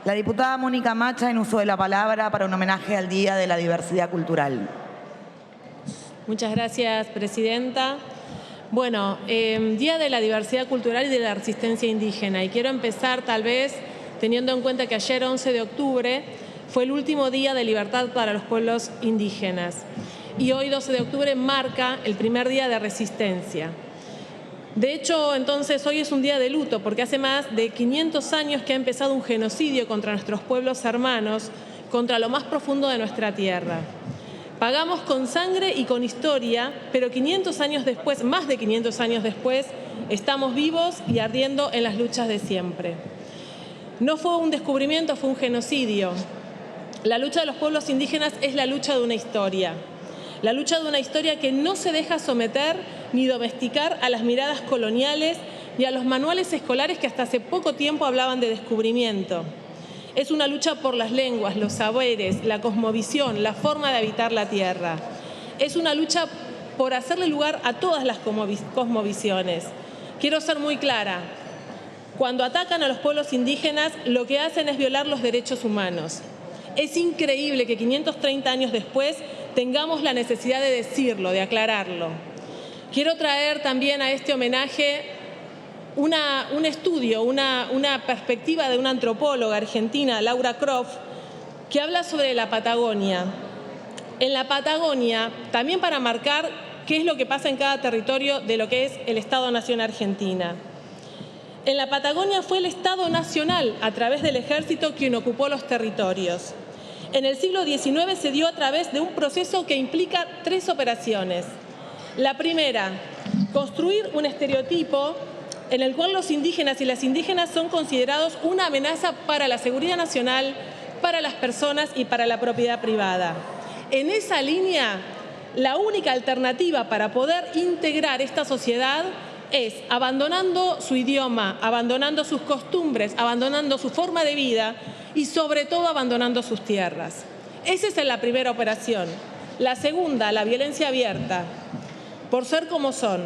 La diputada Mónica Macha, en uso de la palabra para un homenaje al Día de la Diversidad Cultural. Muchas gracias, presidenta. Bueno, Día de la Diversidad Cultural y de la Resistencia Indígena. Y quiero empezar tal vez teniendo en cuenta que ayer, 11 de octubre, fue el último día de libertad para los pueblos indígenas. Y hoy, 12 de octubre, marca el primer día de resistencia. De hecho, entonces, hoy es un día de luto porque hace más de 500 años que ha empezado un genocidio contra nuestros pueblos hermanos, contra lo más profundo de nuestra tierra. Pagamos con sangre y con historia, pero 500 años después, más de 500 años después, estamos vivos y ardiendo en las luchas de siempre. No fue un descubrimiento, fue un genocidio. La lucha de los pueblos indígenas es la lucha de una historia. La lucha de una historia que no se deja someter ni domesticar a las miradas coloniales y a los manuales escolares que hasta hace poco tiempo hablaban de descubrimiento. Es una lucha por las lenguas, los saberes, la cosmovisión, la forma de habitar la tierra. Es una lucha por hacerle lugar a todas las cosmovisiones. Quiero ser muy clara. Cuando atacan a los pueblos indígenas, lo que hacen es violar los derechos humanos. Es increíble que 530 años después tengamos la necesidad de decirlo, de aclararlo. Quiero traer también a este homenaje un estudio, una perspectiva de una antropóloga argentina, Laura Croft, que habla sobre la Patagonia. En la Patagonia, también para marcar qué es lo que pasa en cada territorio de lo que es el Estado-Nación Argentina. En la Patagonia fue el Estado Nacional, a través del Ejército, quien ocupó los territorios. En el siglo XIX se dio a través de un proceso que implica 3 operaciones. La primera, construir un estereotipo en el cual los indígenas y las indígenas son considerados una amenaza para la seguridad nacional, para las personas y para la propiedad privada. En esa línea, la única alternativa para poder integrar esta sociedad es abandonando su idioma, abandonando sus costumbres, abandonando su forma de vida y sobre todo abandonando sus tierras. Esa es la primera operación. La segunda, la violencia abierta, por ser como son.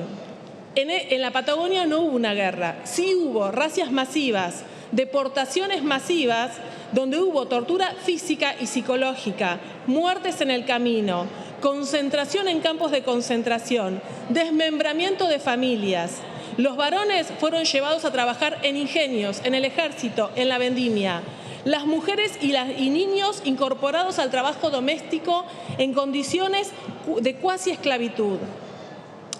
En la Patagonia no hubo una guerra, sí hubo racias masivas, deportaciones masivas, donde hubo tortura física y psicológica, muertes en el camino, concentración en campos de concentración, desmembramiento de familias. Los varones fueron llevados a trabajar en ingenios, en el ejército, en la vendimia. Las mujeres y niños incorporados al trabajo doméstico en condiciones de cuasi esclavitud.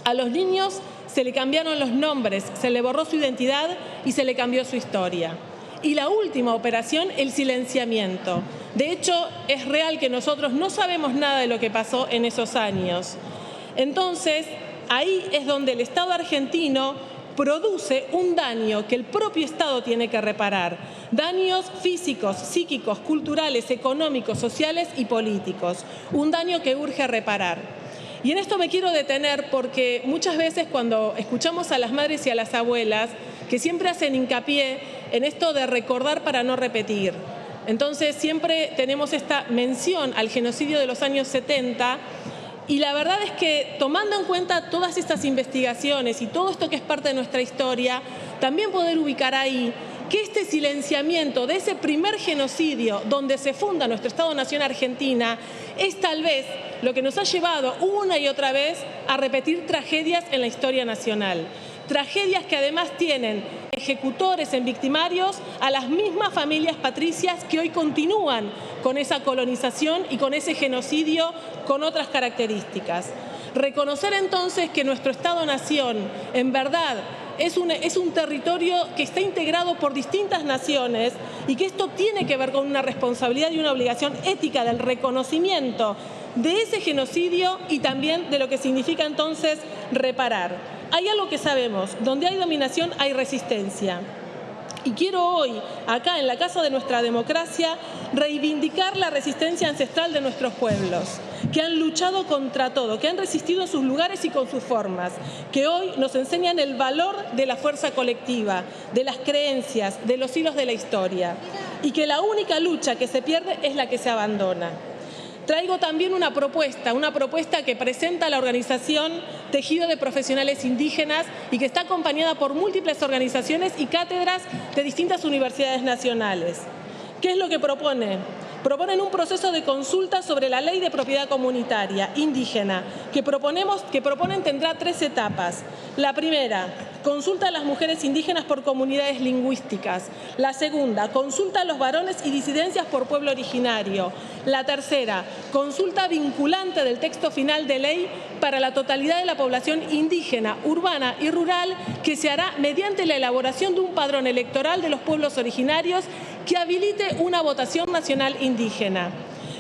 A los niños se le cambiaron los nombres, se le borró su identidad y se le cambió su historia. Y la última operación, el silenciamiento. De hecho, es real que nosotros no sabemos nada de lo que pasó en esos años. Entonces, ahí es donde el Estado argentino produce un daño que el propio Estado tiene que reparar. Daños físicos, psíquicos, culturales, económicos, sociales y políticos. Un daño que urge reparar. Y en esto me quiero detener porque muchas veces cuando escuchamos a las madres y a las abuelas que siempre hacen hincapié en esto de recordar para no repetir. Entonces siempre tenemos esta mención al genocidio de los años 70 y la verdad es que tomando en cuenta todas estas investigaciones y todo esto que es parte de nuestra historia, también poder ubicar ahí que este silenciamiento de ese primer genocidio donde se funda nuestro Estado-Nación Argentina es tal vez lo que nos ha llevado una y otra vez a repetir tragedias en la historia nacional. Tragedias que además tienen ejecutores en victimarios a las mismas familias patricias que hoy continúan con esa colonización y con ese genocidio con otras características. Reconocer entonces que nuestro Estado-Nación en verdad es un territorio que está integrado por distintas naciones y que esto tiene que ver con una responsabilidad y una obligación ética del reconocimiento de ese genocidio y también de lo que significa entonces reparar. Hay algo que sabemos, donde hay dominación hay resistencia. Y quiero hoy, acá en la Casa de nuestra democracia, reivindicar la resistencia ancestral de nuestros pueblos, que han luchado contra todo, que han resistido en sus lugares y con sus formas, que hoy nos enseñan el valor de la fuerza colectiva, de las creencias, de los hilos de la historia, y que la única lucha que se pierde es la que se abandona. Traigo también una propuesta que presenta la organización Tejido de Profesionales Indígenas y que está acompañada por múltiples organizaciones y cátedras de distintas universidades nacionales. ¿Qué es lo que propone? Proponen un proceso de consulta sobre la ley de propiedad comunitaria indígena que proponen tendrá 3 etapas. La primera, consulta a las mujeres indígenas por comunidades lingüísticas. La segunda, consulta a los varones y disidencias por pueblo originario. La tercera, consulta vinculante del texto final de ley para la totalidad de la población indígena, urbana y rural, que se hará mediante la elaboración de un padrón electoral de los pueblos originarios que habilite una votación nacional indígena.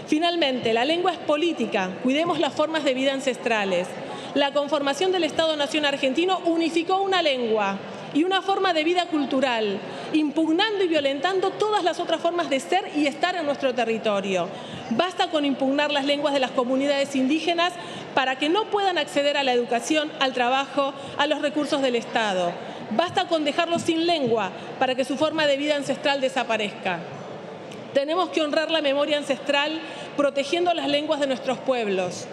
Finalmente, la lengua es política, cuidemos las formas de vida ancestrales. La conformación del Estado-Nación argentino unificó una lengua y una forma de vida cultural, impugnando y violentando todas las otras formas de ser y estar en nuestro territorio. Basta con impugnar las lenguas de las comunidades indígenas para que no puedan acceder a la educación, al trabajo, a los recursos del Estado. Basta con dejarlos sin lengua para que su forma de vida ancestral desaparezca. Tenemos que honrar la memoria ancestral protegiendo las lenguas de nuestros pueblos,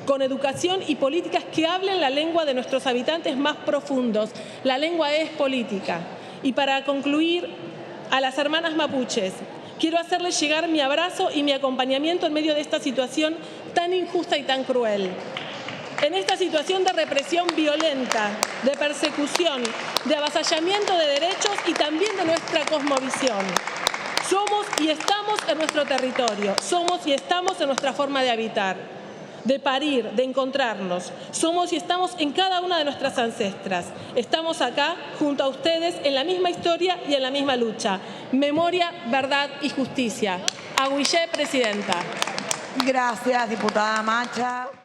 con educación y políticas que hablen la lengua de nuestros habitantes más profundos. La lengua es política. Y para concluir, a las hermanas mapuches, quiero hacerles llegar mi abrazo y mi acompañamiento en medio de esta situación tan injusta y tan cruel. En esta situación de represión violenta, de persecución, de avasallamiento de derechos y también de nuestra cosmovisión. Somos y estamos en nuestro territorio, somos y estamos en nuestra forma de habitar, de parir, de encontrarnos. Somos y estamos en cada una de nuestras ancestras. Estamos acá junto a ustedes en la misma historia y en la misma lucha. Memoria, verdad y justicia. Aguillé, presidenta. Gracias, diputada Macha.